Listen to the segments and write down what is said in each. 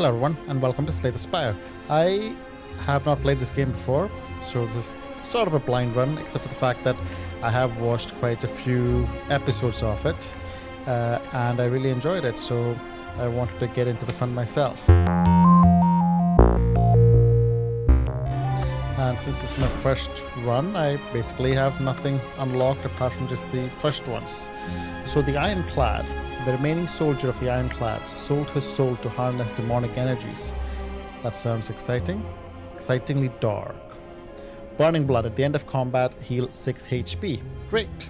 Hello everyone and welcome to Slay the Spire. I have not played this game before, so this is sort of a blind run, except for the fact that I have watched quite a few episodes of it, and I really enjoyed it, so I wanted to get into the fun myself. And since this is my first run, I basically have nothing unlocked apart from just the first ones. So the Ironclad, the remaining soldier of the Ironclad, sold his soul to harness demonic energies. That sounds exciting. Excitingly dark. Burning blood at the end of combat, heal 6 HP. Great.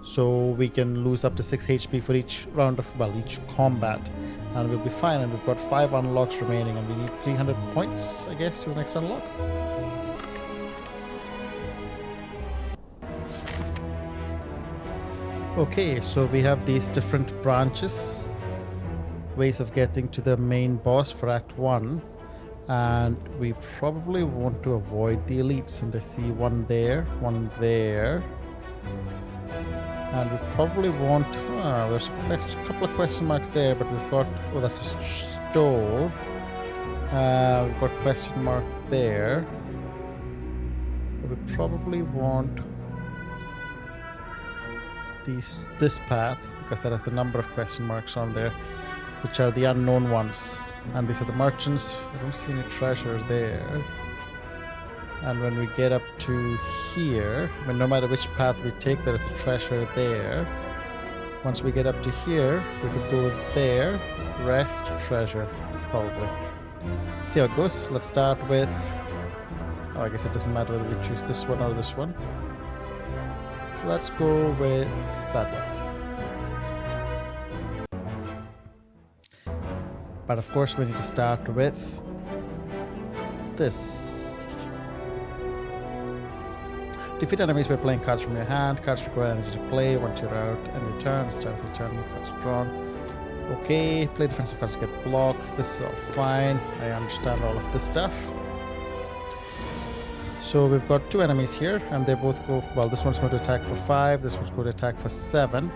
So we can lose up to 6 HP for each round of, each combat. And we'll be fine. And we've got 5 unlocks remaining. And we need 300 points, I guess, to the next unlock. Okay, so we have these different branches, ways of getting to the main boss for Act 1, and we probably want to avoid the elites, and I see one there, and we probably want, there's a couple of question marks there, but we've got, that's a store, we've got question mark there, we probably want this path, because that has a number of question marks on there, which are the unknown ones, and these are the merchants. I don't see any treasure there. And when we get up to here, no matter which path we take, there is a treasure there. Once we get up to here, we could go there, rest, treasure, probably. See how it goes. Let's start with, I guess it doesn't matter whether we choose this one or this one. Let's go with that one. But of course we need to start with this. Defeat enemies by playing cards from your hand. Cards require energy to play. Once you're out and return, start of your turn, your cards are drawn. Okay, play defensive cards to get blocked. This is all fine. I understand all of this stuff. So we've got 2 enemies here, and they both go, this one's going to attack for 5, this one's going to attack for 7,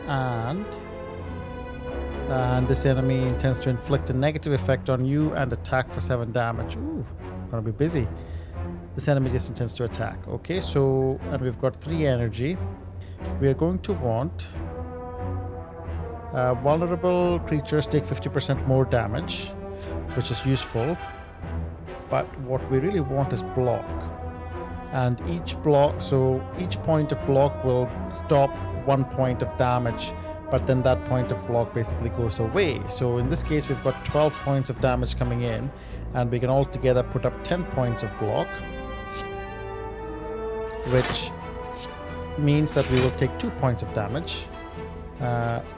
and this enemy intends to inflict a negative effect on you and attack for 7 damage. Ooh, gonna be busy. This enemy just intends to attack. Okay, so, and we've got 3 energy. We are going to want vulnerable creatures take 50% more damage, which is useful. But what we really want is block. And each block, so each point of block will stop 1 point of damage, but then that point of block basically goes away. So in this case, we've got 12 points of damage coming in, and we can all together put up 10 points of block, which means that we will take 2 points of damage.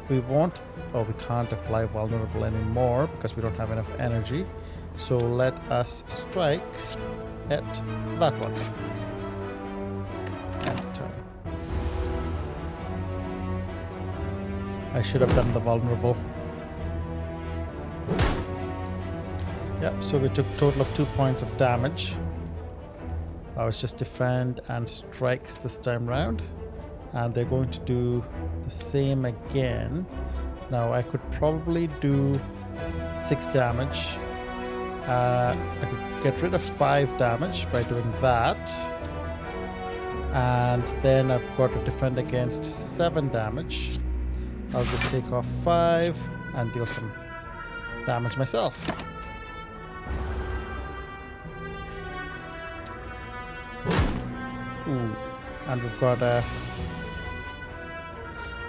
We can't apply vulnerable anymore because we don't have enough energy. So let us strike at that one. And turn. I should have done the vulnerable. Yep, so we took a total of 2 points of damage. It's just defend and strikes this time round. And they're going to do the same again. Now I could probably do 6 damage. I could get rid of 5 damage by doing that, and then I've got to defend against 7 damage. I'll just take off 5 and deal some damage myself. Ooh, and we've got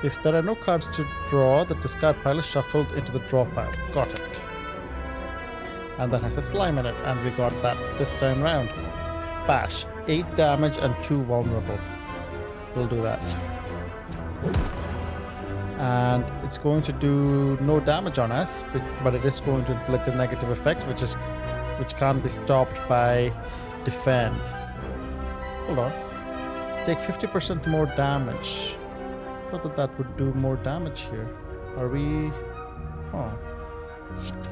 if there are no cards to draw, the discard pile is shuffled into the draw pile. Got it. And that has a slime in it, and we got that this time round. Bash, 8 damage and 2 vulnerable. We'll do that. And it's going to do no damage on us, but it is going to inflict a negative effect, which can't be stopped by defend. Hold on. Take 50% more damage. I thought that would do more damage here. Are we...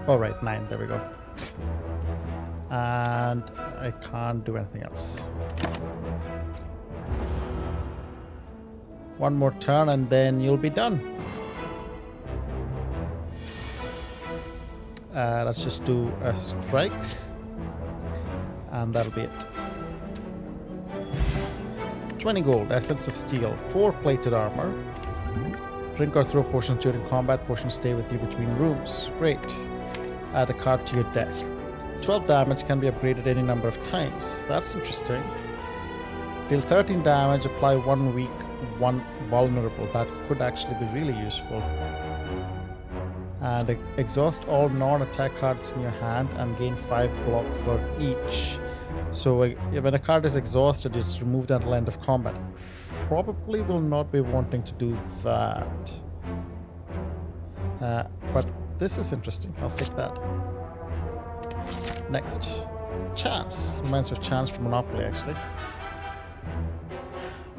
Oh, right, 9, there we go. And I can't do anything else. One more turn and then you'll be done. Let's just do a strike. And that'll be it. 20 gold, Essence of Steel, 4 plated armor. Drink or throw potions during combat. Potions stay with you between rooms. Great. Add a card to your deck. 12 damage, can be upgraded any number of times. That's interesting. Deal 13 damage, apply 1 weak, 1 vulnerable. That could actually be really useful. And exhaust all non-attack cards in your hand and gain 5 block for each. So when a card is exhausted, it's removed until end of combat. Probably will not be wanting to do that. But this is interesting. I'll take that. Next. Chance. Reminds me of Chance from Monopoly, actually.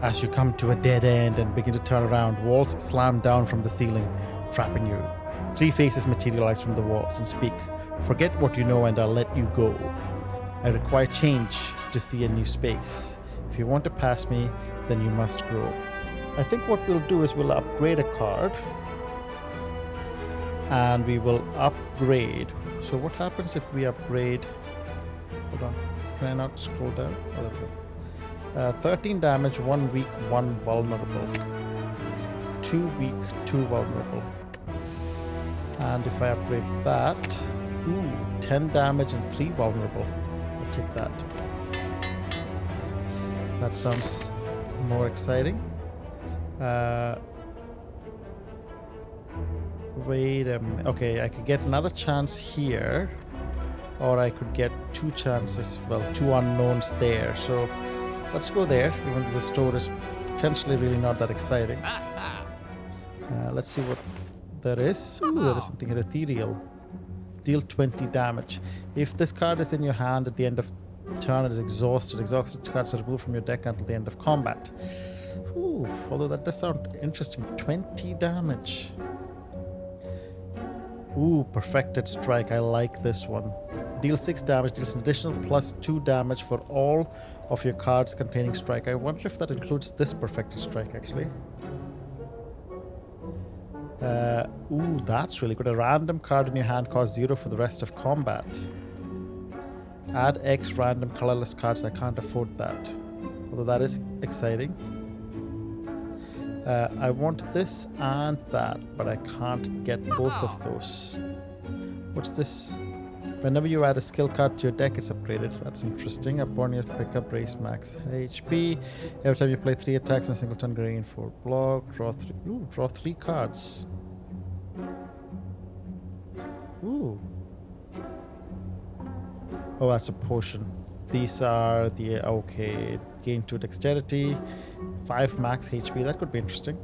As you come to a dead end and begin to turn around, walls slam down from the ceiling, trapping you. 3 faces materialize from the walls and speak. Forget what you know and I'll let you go. I require change to see a new space. If you want to pass me, then you must grow. I think what we'll do is we'll upgrade a card. And we will upgrade. So what happens if we upgrade? Hold on. Can I not scroll down? Oh, there we go. 13 damage, 1 weak, 1 vulnerable. 2 weak, 2 vulnerable. And if I upgrade that, 10 damage and 3 vulnerable. I'll take that. That sounds more exciting. Wait a minute. Okay, I could get another chance here. Or I could get 2 chances. Well, 2 unknowns there. So let's go there, even though the store is potentially really not that exciting. Let's see what there is. Ooh, there is something here. Ethereal. Deal 20 damage. If this card is in your hand at the end of turn, it is exhausted. Exhausted cards are removed from your deck until the end of combat. Ooh, although that does sound interesting. 20 damage. Ooh, Perfected Strike. I like this one. Deal 6 damage. Deals an additional plus 2 damage for all of your cards containing strike. I wonder if that includes this Perfected Strike, actually. Ooh, that's really good. A random card in your hand costs 0 for the rest of combat. Add X random colorless cards. I can't afford that. Although that is exciting. I want this and that, but I can't get both of those. What's this? Whenever you add a skill card to your deck, it's upgraded. That's interesting. Upon your pickup, raise max HP. Every time you play 3 attacks in a single turn, gain 4 block. Draw 3. Ooh, draw 3 cards. Ooh. Oh, that's a potion. These are the... Okay. Gain 2 dexterity. 5 max HP. That could be interesting.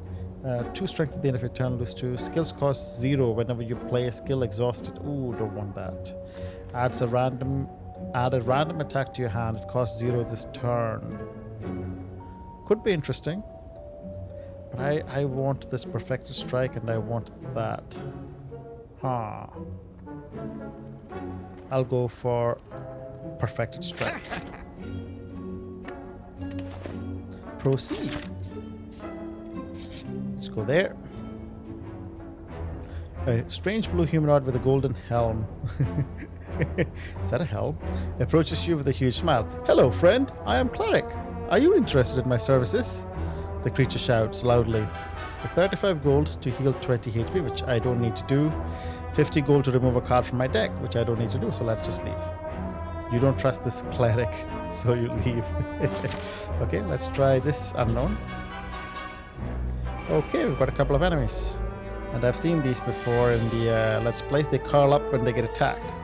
2 strength at the end of your turn. Lose 2. Skills cost 0 whenever you play a skill exhausted. Ooh, don't want that. Add a random attack to your hand. It costs 0 this turn. Could be interesting. But I want this Perfected Strike and I want that. Huh. I'll go for Perfected Strike. Proceed. Let's go there. A strange blue humanoid with a golden helm. Is that a helm? Approaches you with a huge smile. Hello, friend. I am Cleric. Are you interested in my services? The creature shouts loudly. With 35 gold to heal 20 HP, which I don't need to do. 50 gold to remove a card from my deck, which I don't need to do, so let's just leave. You don't trust this cleric, so you leave. Okay, let's try this unknown. Okay, we've got a couple of enemies. And I've seen these before in the Let's Plays. They curl up when they get attacked.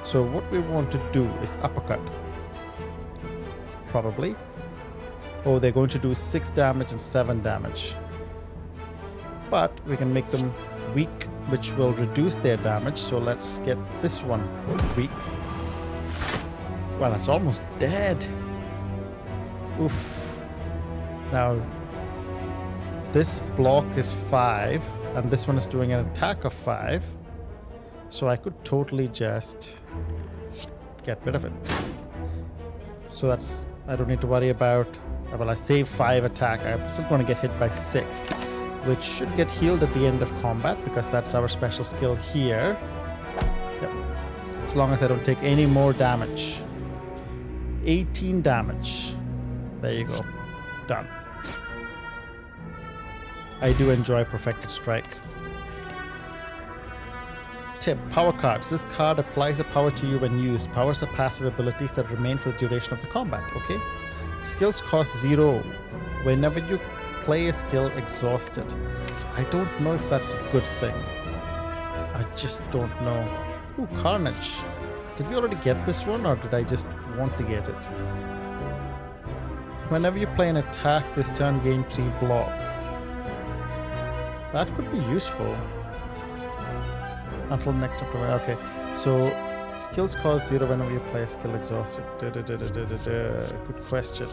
So what we want to do is uppercut. Probably. Oh, they're going to do 6 damage and 7 damage. But we can make them weak, which will reduce their damage. So let's get this one weak. Well, that's almost dead. Oof. Now, this block is 5, and this one is doing an attack of 5. So I could totally just get rid of it. So that's, I don't need to worry about, well, I save 5 attack. I'm still going to get hit by 6, which should get healed at the end of combat because that's our special skill here. Yep. As long as I don't take any more damage. 18 damage. There you go. Done. I do enjoy Perfected Strike. Tip, power cards. This card applies a power to you when used. Powers are passive abilities that remain for the duration of the combat, okay? Skills cost 0 whenever you play a skill exhausted. I don't know if that's a good thing. I just don't know. Ooh, Carnage. Did we already get this one, or did I just want to get it? Whenever you play an attack this turn, gain 3 block. That could be useful. Until next October. Okay, so skills cost 0 whenever you play a skill exhausted. Good question.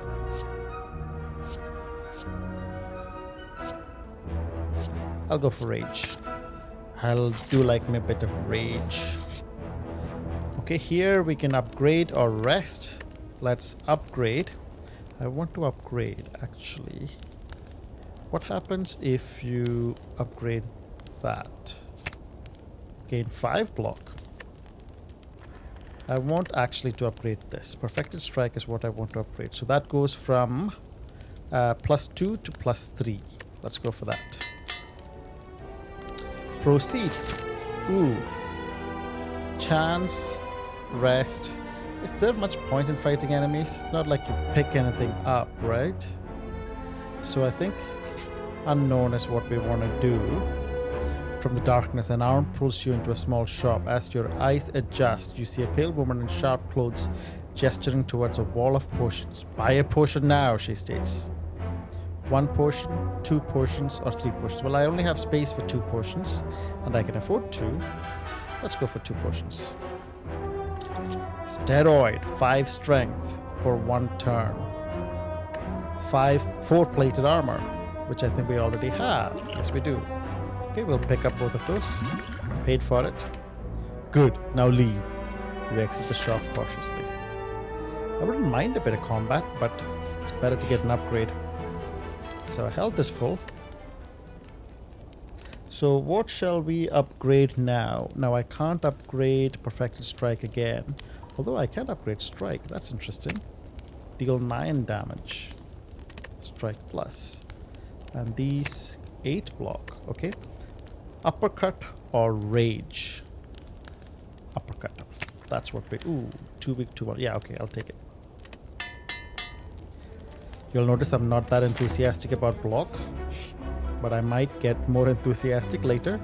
I'll go for Rage. I'll do like me a bit of Rage. Okay, here we can upgrade or rest. Let's upgrade. I want to upgrade actually. What happens if you upgrade that? Gain 5 block. I want actually to upgrade this. Perfected Strike is what I want to upgrade. So that goes from +2 to +3. Let's go for that. Proceed. Ooh. Chance. Rest. Is there much point in fighting enemies? It's not like you pick anything up, right? So I think Unknown is what we want to do. From the darkness, an arm pulls you into a small shop. As your eyes adjust, you see a pale woman in sharp clothes gesturing towards a wall of potions. Buy a potion now, she states. 1 potion, 2 potions, or 3 potions. Well, I only have space for 2 potions, and I can afford 2. Let's go for 2 potions. Steroid, 5 strength for 1 turn. 4 plated armor, which I think we already have. Yes, we do. Okay, we'll pick up both of those. Paid for it. Good. Now leave. We exit the shop cautiously. I wouldn't mind a bit of combat, but it's better to get an upgrade. So our health is full. So what shall we upgrade now? Now I can't upgrade Perfected Strike again. Although I can upgrade Strike. That's interesting. Deal 9 damage. Strike plus. And these 8 block. Okay. Uppercut or Rage? Uppercut. That's what we... Ooh, 2 weak, 2 1. Yeah, okay, I'll take it. You'll notice I'm not that enthusiastic about block, but I might get more enthusiastic later.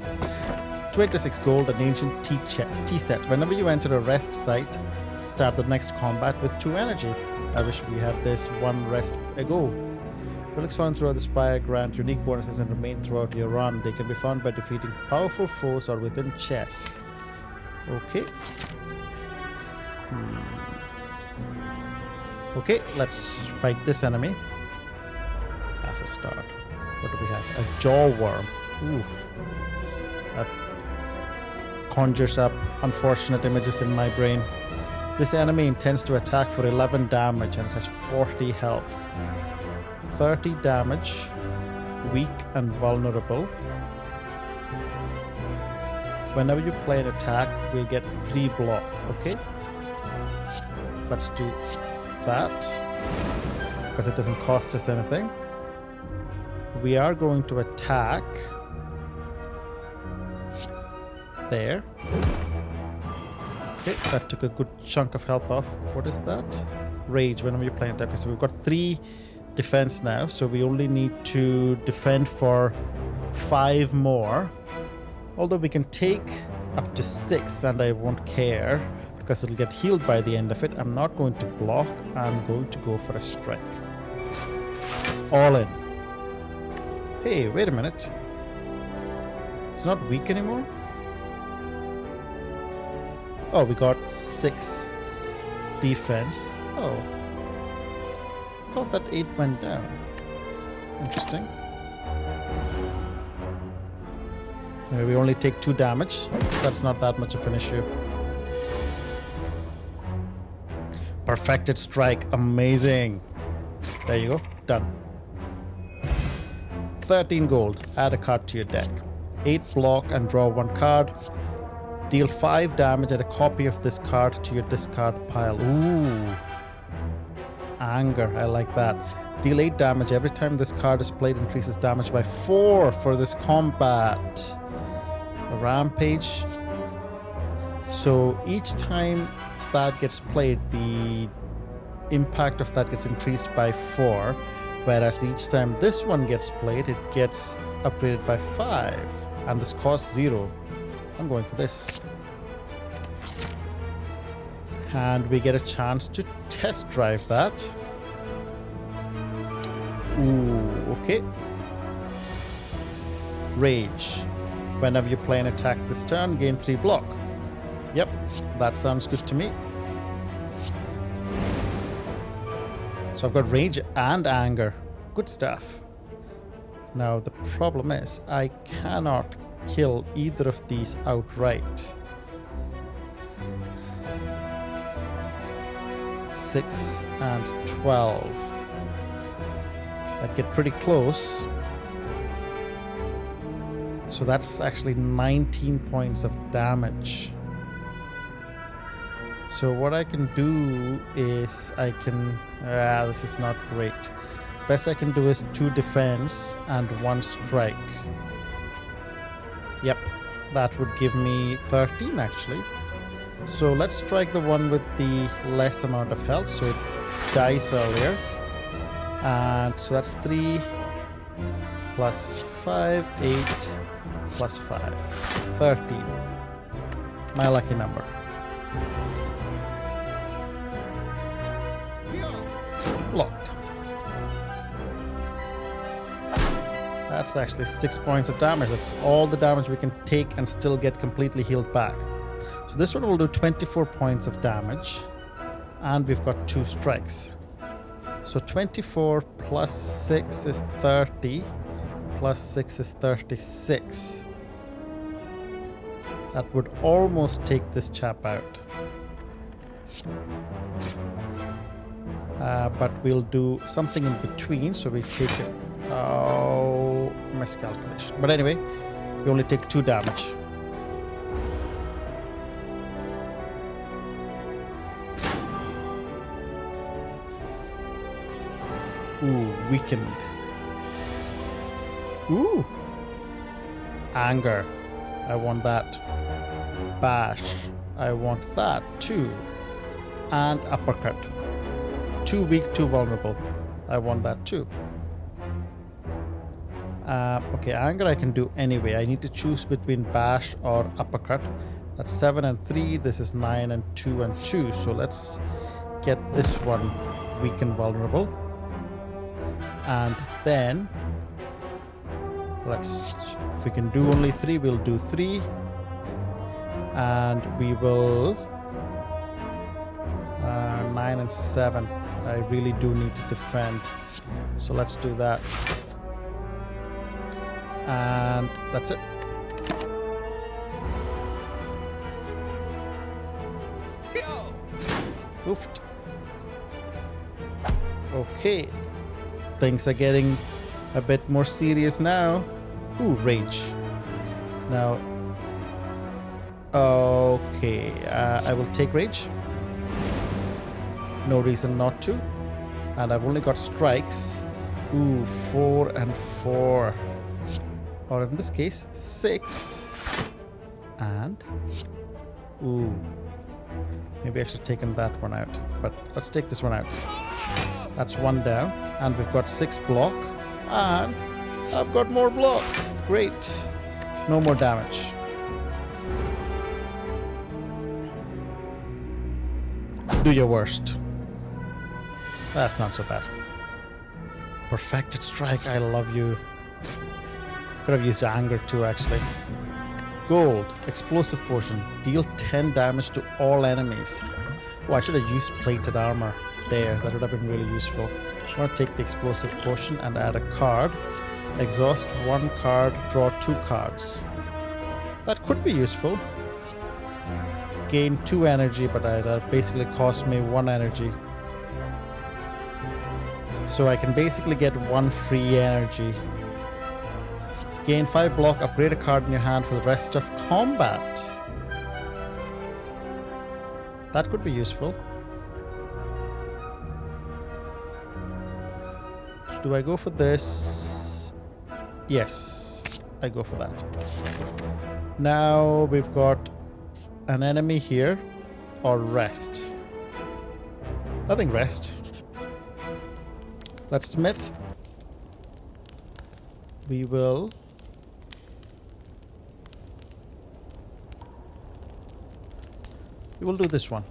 26 gold, an ancient tea set. Whenever you enter a rest site, start the next combat with 2 energy. I wish we had this 1 rest ago. Relics found throughout the Spire grant unique bonuses and remain throughout your run. They can be found by defeating powerful foes or within chests. Okay. Okay, let's fight this enemy. Battle start. What do we have? A jaw worm. Oof. That conjures up unfortunate images in my brain. This enemy intends to attack for 11 damage and it has 40 health. 30 damage, weak and vulnerable. Whenever you play an attack, we'll get 3 block, okay? Let's do that, because it doesn't cost us anything. We are going to attack there. Okay, that took a good chunk of health off. What is that? Rage, whenever you play an attack. So we've got 3 defense now, so we only need to defend for 5 more. Although we can take up to 6 and I won't care because it'll get healed by the end of it. I'm not going to block, I'm going to go for a strike. All in. Hey, wait a minute. It's not weak anymore? Oh, we got 6 defense. Oh. I thought that 8 went down. Interesting. We only take 2 damage. That's not that much of an issue. Perfected Strike. Amazing. There you go. Done. 13 gold. Add a card to your deck. 8 block and draw 1 card. Deal 5 damage and a copy of this card to your discard pile. Ooh. Anger, I like that. Deal 8 damage every time this card is played, increases damage by 4 for this combat. Rampage. So each time that gets played, the impact of that gets increased by 4, whereas each time this one gets played, it gets upgraded by 5, and this costs 0. I'm going for this. And we get a chance to test drive that. Ooh, okay. Rage. Whenever you play an attack this turn, gain 3 block. Yep, that sounds good to me. So I've got rage and anger. Good stuff. Now the problem is I cannot kill either of these outright. 6 and 12. I'd get pretty close. So that's actually 19 points of damage. So what I can do is I can... this is not great. Best I can do is 2 defense and 1 strike. Yep, that would give me 13 actually. So let's strike the one with the less amount of health, so it dies earlier. And so that's 3 plus 5, 8 plus 5, 13. My lucky number. Blocked. That's actually 6 points of damage. That's all the damage we can take and still get completely healed back. So this one will do 24 points of damage, and we've got 2 strikes. So 24 plus 6 is 30, plus 6 is 36. That would almost take this chap out. But we'll do something in between, so we take it. Oh, miscalculation. But anyway, we only take 2 damage. Ooh, weakened. Ooh. Anger. I want that. Bash. I want that too. And uppercut. 2 weak, 2 vulnerable. I want that too. Okay, anger I can do anyway. I need to choose between bash or uppercut. That's 7 and 3. This is 9 and 2 and 2. So let's get this one weak and vulnerable. And then let's, if we can do only 3, we'll do 3. And we will 9 and 7. I really do need to defend. So let's do that. And that's it. Oofed. Okay. Things are getting a bit more serious now. Ooh, rage. Now, okay, I will take rage. No reason not to. And I've only got strikes. Ooh, 4 and 4. Or in this case, 6. And... ooh. Maybe I should have taken that one out. But let's take this one out. That's 1 down. And we've got 6 block. And I've got more block. Great. No more damage. Do your worst. That's not so bad. Perfected strike. I love you. Could have used anger too, actually. Gold. Explosive potion. Deal 10 damage to all enemies. Oh, I should have used plated armor there. That would have been really useful. I'm going to take the explosive potion and add a card. Exhaust 1 card, draw 2 cards. That could be useful. Gain 2 energy, but that basically cost me 1 energy. So I can basically get 1 free energy. Gain 5 block, upgrade a card in your hand for the rest of combat. That could be useful. Do I go for this? Yes, I go for that. Now we've got an enemy here, or rest. I think rest. Let's smith. We will do this one.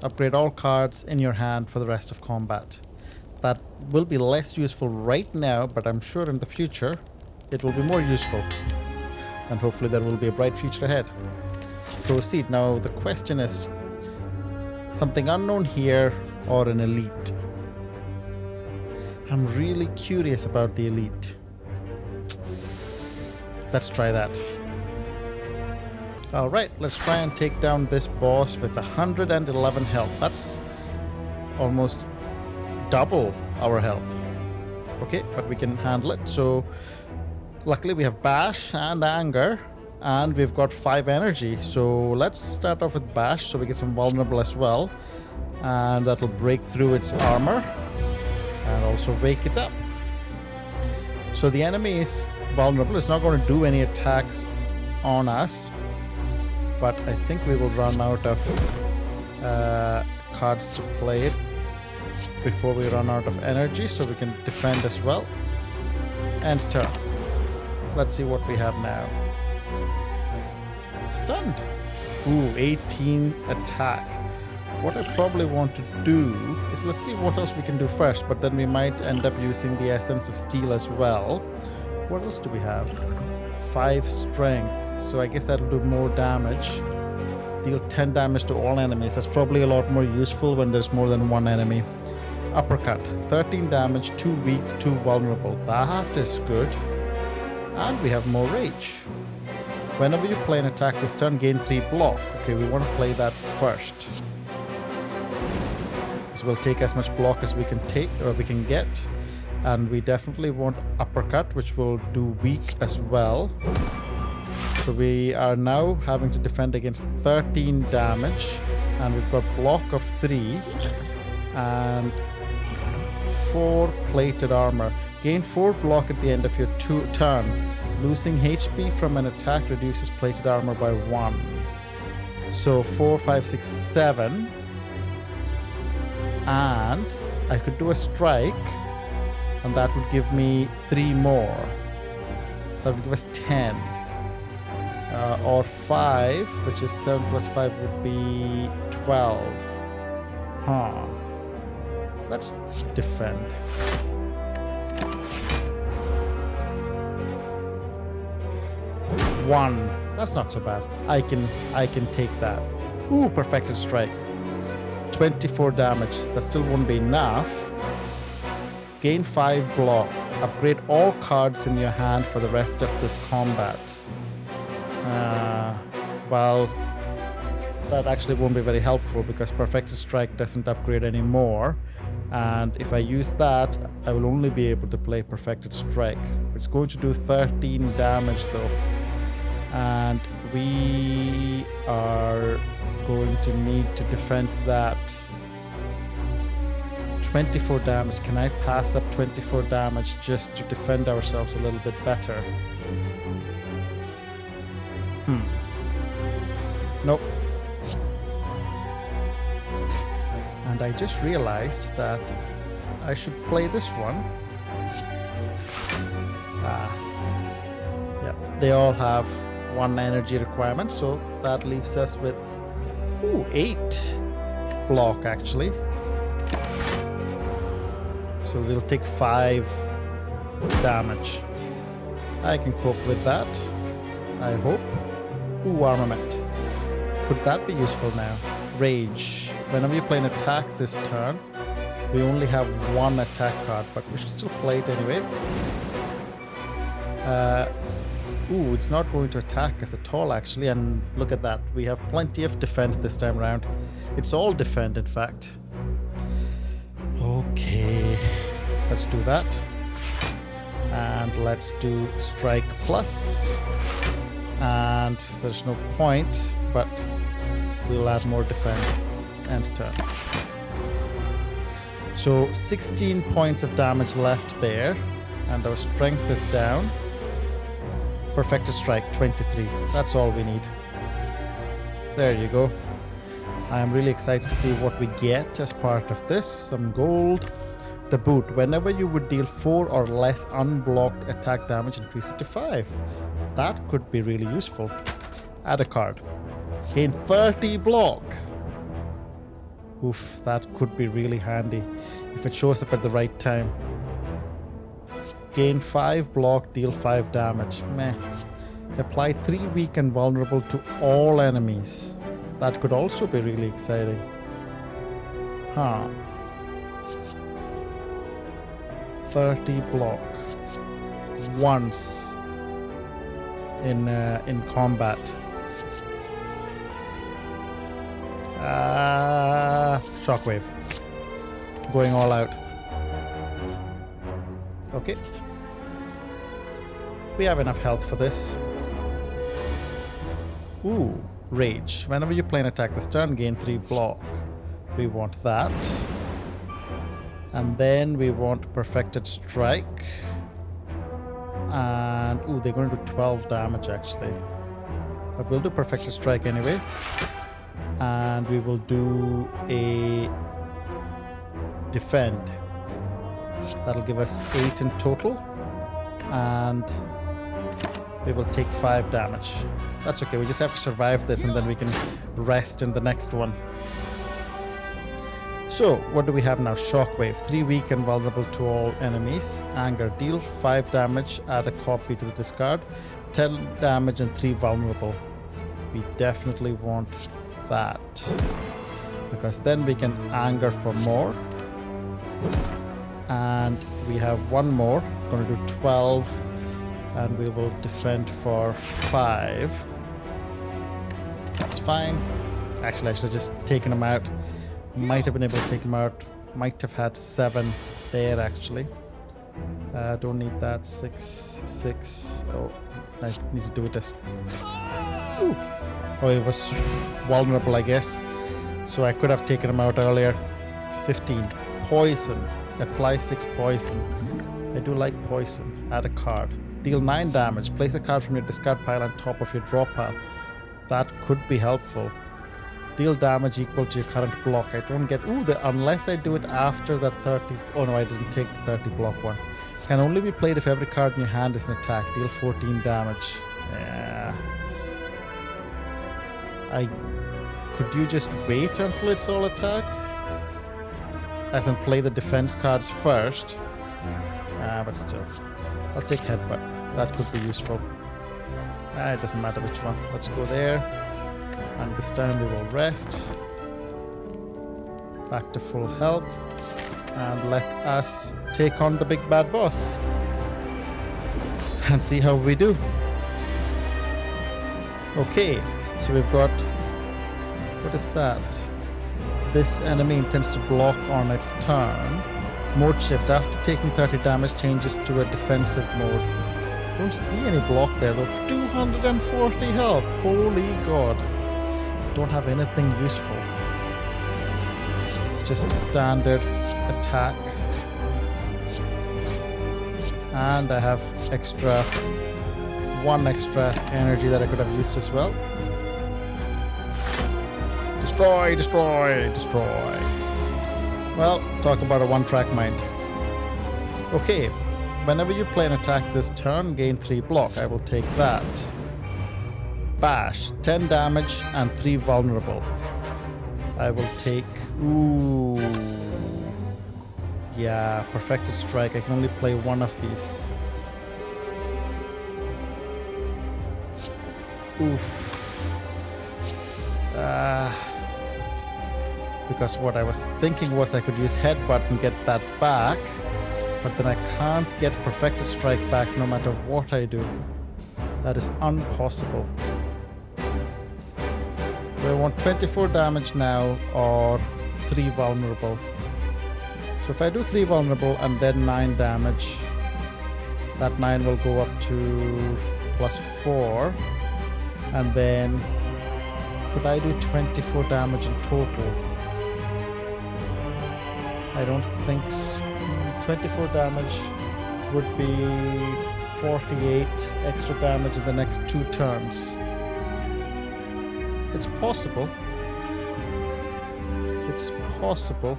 Upgrade all cards in your hand for the rest of combat. That will be less useful right now, but I'm sure in the future it will be more useful. And hopefully there will be a bright future ahead. Proceed. Now the question is, something unknown here or an elite? I'm really curious about the elite. Let's try that. Alright, let's try and take down this boss with 111 health. That's almost double our health. Okay, but we can handle it. So luckily we have Bash and Anger, and we've got 5 energy. So let's start off with Bash so we get some vulnerable as well. And that'll break through its armor and also wake it up. So the enemy is vulnerable. It's not going to do any attacks on us, but I think we will run out of cards to play it before we run out of energy, so we can defend as well. And turn. Let's see what we have now. Stunned. Ooh, 18 attack. What I probably want to do is, let's see what else we can do first, but then we might end up using the Essence of Steel as well. What else do we have? 5 strength, so I guess that'll do more damage. Deal 10 damage to all enemies. That's probably a lot more useful when there's more than one enemy. Uppercut, 13 damage, 2 weak, 2 vulnerable. That is good. And we have more rage. Whenever you play an attack this turn, gain 3 block. Okay, we want to play that first. So we'll take as much block as we can take, or we can get. And we definitely want uppercut, which will do weak as well. So we are now having to defend against 13 damage, and we've got block of 3 and 4 plated armor. Gain 4 block at the end of your turn. Losing HP from an attack reduces plated armor by 1. So 4, 5, 6, 7. And I could do a strike, and that would give me 3 more. So that would give us 10. Or 5, which is 7 plus 5 would be 12. Huh. Let's defend. One. That's not so bad. I can take that. Ooh, perfected strike. 24 damage. That still won't be enough. Gain 5 block. Upgrade all cards in your hand for the rest of this combat. Well, that actually won't be very helpful because Perfected Strike doesn't upgrade anymore. And if I use that, I will only be able to play Perfected Strike. It's going to do 13 damage though. And we are going to need to defend that. 24 damage. Can I pass up 24 damage just to defend ourselves a little bit better? Nope. And I just realized that I should play this one. Yeah, they all have 1 energy requirement, so that leaves us with 8 block actually. So we'll take 5 damage. I can cope with that, I hope. Ooh, armament. Could that be useful now? Rage. Whenever you play an attack this turn, we only have 1 attack card, but we should still play it anyway. Ooh, it's not going to attack us at all actually, and look at that. We have plenty of defense this time around. It's all defend, in fact. Okay, let's do that. And let's do strike plus. And there's no point, but we'll add more defense. end turn. So 16 points of damage left there, and our strength is down. Perfected strike 23. That's all we need. There you go. I am really excited to see what we get as part of this. Some gold. The boot. Whenever you would deal 4 or less unblocked attack damage, increase it to 5. That could be really useful. Add a card. Gain 30 block. Oof, that could be really handy if it shows up at the right time. Gain 5 block, deal 5 damage. Meh. Apply 3 weak and vulnerable to all enemies. That could also be really exciting. Huh. 30 block. Once in combat. Shockwave. Going all out. Okay. We have enough health for this. Ooh, Rage. Whenever you play an attack this turn, gain 3 block. We want that. And then we want Perfected Strike. And, ooh, they're going to do 12 damage actually. But we'll do Perfected Strike anyway. And we will do a Defend. That'll give us 8 in total. And we will take 5 damage. That's okay, we just have to survive this and then we can rest in the next one. So, what do we have now? Shockwave. 3 weak and vulnerable to all enemies. Anger. Deal 5 damage, add a copy to the discard. 10 damage and 3 vulnerable. We definitely want that. Because then we can anger for more. And we have one more. Going to do 12. And we will defend for 5. That's fine. Actually, I should have just taken him out. Might have been able to take him out. Might have had 7 there, actually. Don't need that. 6. Oh, I need to do it this. Ooh. Oh, it was vulnerable, I guess. So I could have taken him out earlier. 15. Poison. Apply 6 poison. I do like poison. Add a card. Deal 9 damage. Place a card from your discard pile on top of your draw pile. That could be helpful. Deal damage equal to your current block. I don't get... Ooh, unless I do it after that 30... Oh no, I didn't take the 30 block one. Can only be played if every card in your hand is an attack. Deal 14 damage. Yeah. Could you just wait until it's all attack? As in play the defense cards first. But still. I'll take Headbutt. That could be useful. It doesn't matter which one. Let's go there. And this time we will rest. Back to full health. And let us take on the big bad boss. And see how we do. Okay, so we've got... What is that? This enemy intends to block on its turn. Mode shift. After taking 30 damage, changes to a defensive mode. Don't see any block there though. 240 health. Holy god. Don't have anything useful. It's just a standard attack. And I have one extra energy that I could have used as well. Destroy, destroy, destroy. Well, talk about a one-track mind. Okay, whenever you play an attack this turn, gain 3 block. I will take that. Bash, 10 damage and 3 vulnerable. I will take... Ooh. Yeah, Perfected Strike. I can only play one of these. Oof. Because what I was thinking was I could use Headbutt and get that back. But then I can't get Perfected Strike back no matter what I do. That is impossible. Do I want 24 damage now or 3 vulnerable? So if I do 3 vulnerable and then 9 damage, that 9 will go up to +4. And then could I do 24 damage in total? I don't think 24 damage would be 48 extra damage in the next 2 turns. It's possible. It's possible,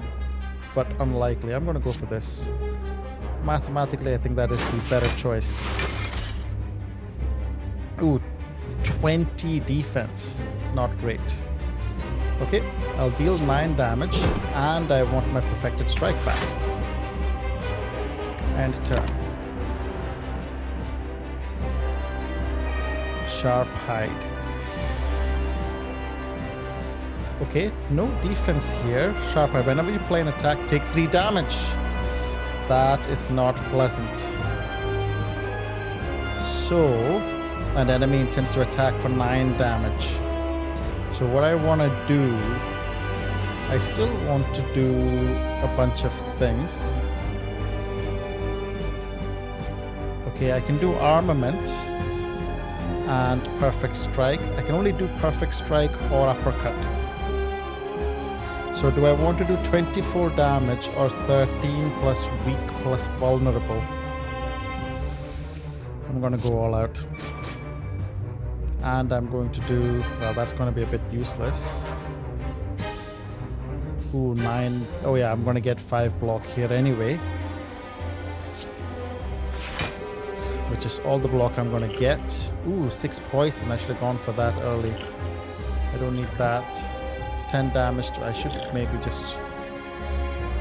but unlikely. I'm gonna go for this. Mathematically, I think that is the better choice. Ooh, 20 defense. Not great. Okay, I'll deal 9 damage, and I want my perfected strike back. End turn. Sharp hide. Okay, no defense here. Sharp hide. Whenever you play an attack, take 3 damage. That is not pleasant. So, an enemy intends to attack for 9 damage. So what I want to do, I still want to do a bunch of things. Okay, I can do armament and perfect strike. I can only do perfect strike or uppercut. So do I want to do 24 damage or 13 plus weak plus vulnerable? I'm gonna go all out. And I'm going to do, well, that's going to be a bit useless. Ooh, 9. Oh yeah, I'm going to get 5 block here anyway. Which is all the block I'm going to get. Ooh, 6 poison. I should have gone for that early. I don't need that. 10 damage. I should maybe just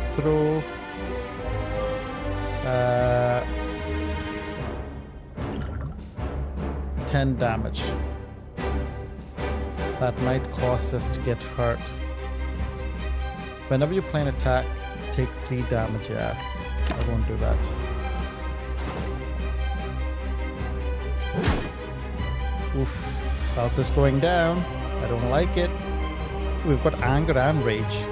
throw... 10 damage. That might cause us to get hurt. Whenever you play an attack, take 3 damage. Yeah, I won't do that. Oof. Health is going down. I don't like it. We've got anger and rage.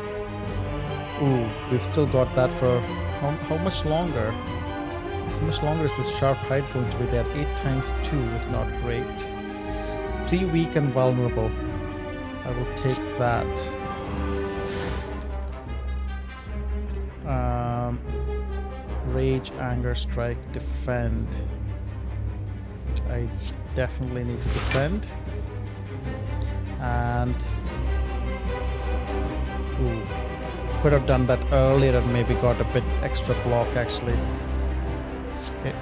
Ooh, we've still got that for how much longer? How much longer is this sharp hide going to be there? 8 times 2 is not great. 3 weak and vulnerable. I will take that. Rage, anger, strike, defend. I definitely need to defend. And... ooh. Could have done that earlier and maybe got a bit extra block actually. Okay.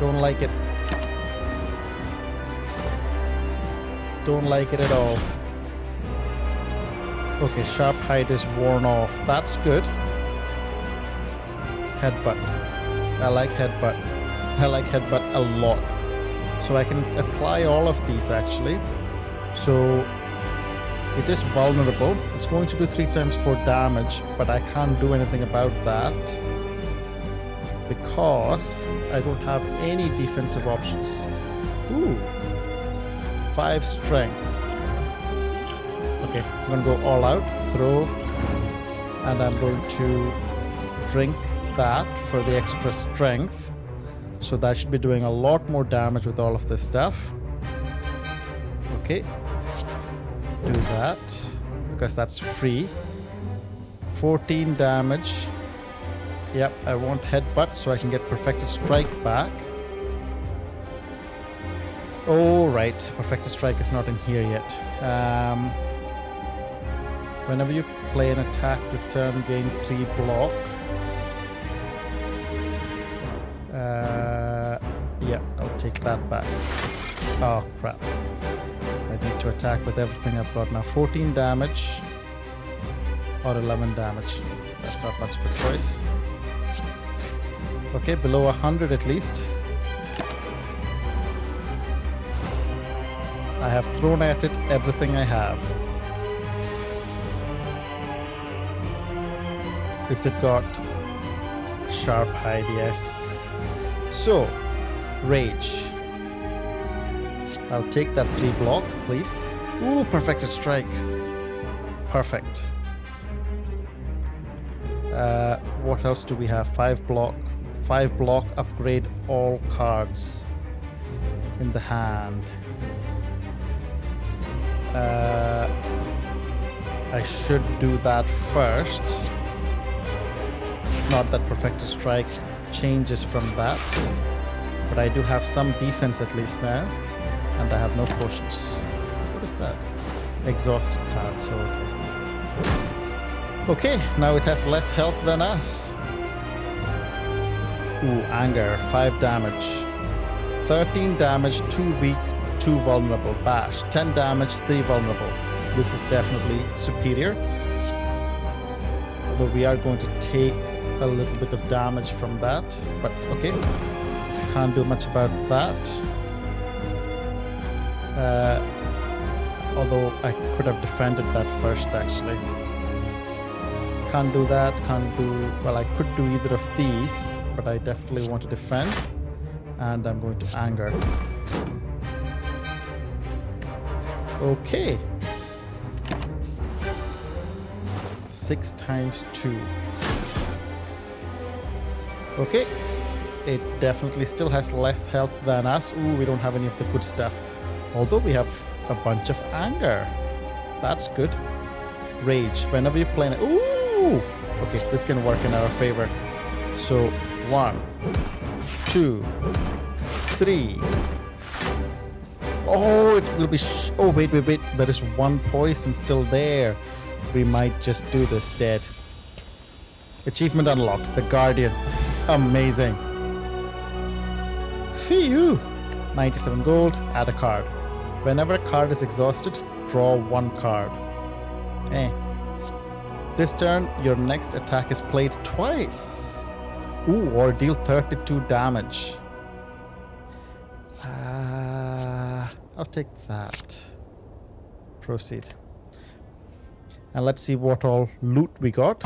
Don't like it. Don't like it at all. Okay, sharp hide is worn off. That's good. Headbutt. I like headbutt. I like headbutt a lot. So I can apply all of these actually. So it is vulnerable. It's going to do 3 times 4 damage, but I can't do anything about that because I don't have any defensive options. Ooh. 5 strength. Okay, I'm gonna go all out, throw, and I'm going to drink that for the extra strength. So that should be doing a lot more damage with all of this stuff. Okay, do that because that's free. 14 damage. Yep, I want headbutt so I can get perfected strike back. Oh, right. Perfected strike is not in here yet. Whenever you play an attack this turn, gain 3 block. Yeah, I'll take that back. Oh, crap. I need to attack with everything I've got now. 14 damage or 11 damage. That's not much of a choice. Okay, below 100 at least. I have thrown at it everything I have. Is it got sharp hide? Yes. So, rage. I'll take that 3 block, please. Ooh, perfected strike. Perfect. What else do we have? 5 block. 5 block, upgrade all cards in the hand. I should do that first. not that Perfected Strike changes from that. But I do have some defense at least now. And I have no potions. What is that? Exhausted card, so okay. Okay, now it has less health than us. Ooh, Anger, 5 damage. 13 damage, 2 weak, 2 vulnerable. Bash, 10 damage, 3 vulnerable. This is definitely superior. Although we are going to take a little bit of damage from that. But okay, can't do much about that. Although I could have defended that first actually. Can't do that, can't do... Well, I could do either of these, but I definitely want to defend. And I'm going to Anger. Okay. 6 times 2. Okay. It definitely still has less health than us. Ooh, we don't have any of the good stuff. Although we have a bunch of Anger. That's good. Rage. Whenever you play... Ooh! Okay, this can work in our favor. So, 1, 2, 3. Oh, it will be... Oh, wait. There is 1 poison still there. We might just do this dead. Achievement unlocked. The Guardian. Amazing. Phew. 97 gold. Add a card. Whenever a card is exhausted, draw 1 card. This turn, your next attack is played twice. Ooh, or deal 32 damage. I'll take that. Proceed. And let's see what all loot we got.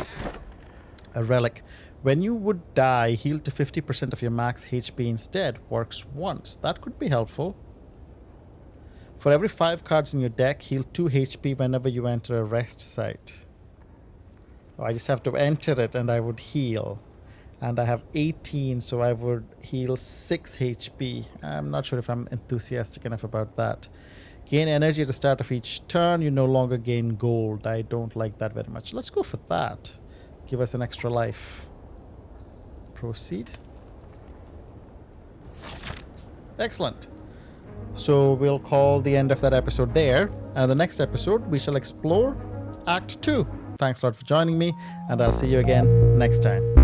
A relic. When you would die, heal to 50% of your max HP instead. Works once. That could be helpful. For every 5 cards in your deck, heal 2 HP whenever you enter a rest site. So I just have to enter it and I would heal. And I have 18, so I would heal 6 HP. I'm not sure if I'm enthusiastic enough about that. Gain energy at the start of each turn. You no longer gain gold. I don't like that very much. Let's go for that. Give us an extra life. Proceed. Excellent. So we'll call the end of that episode there. And in the next episode, we shall explore Act 2. Thanks a lot for joining me, and I'll see you again next time.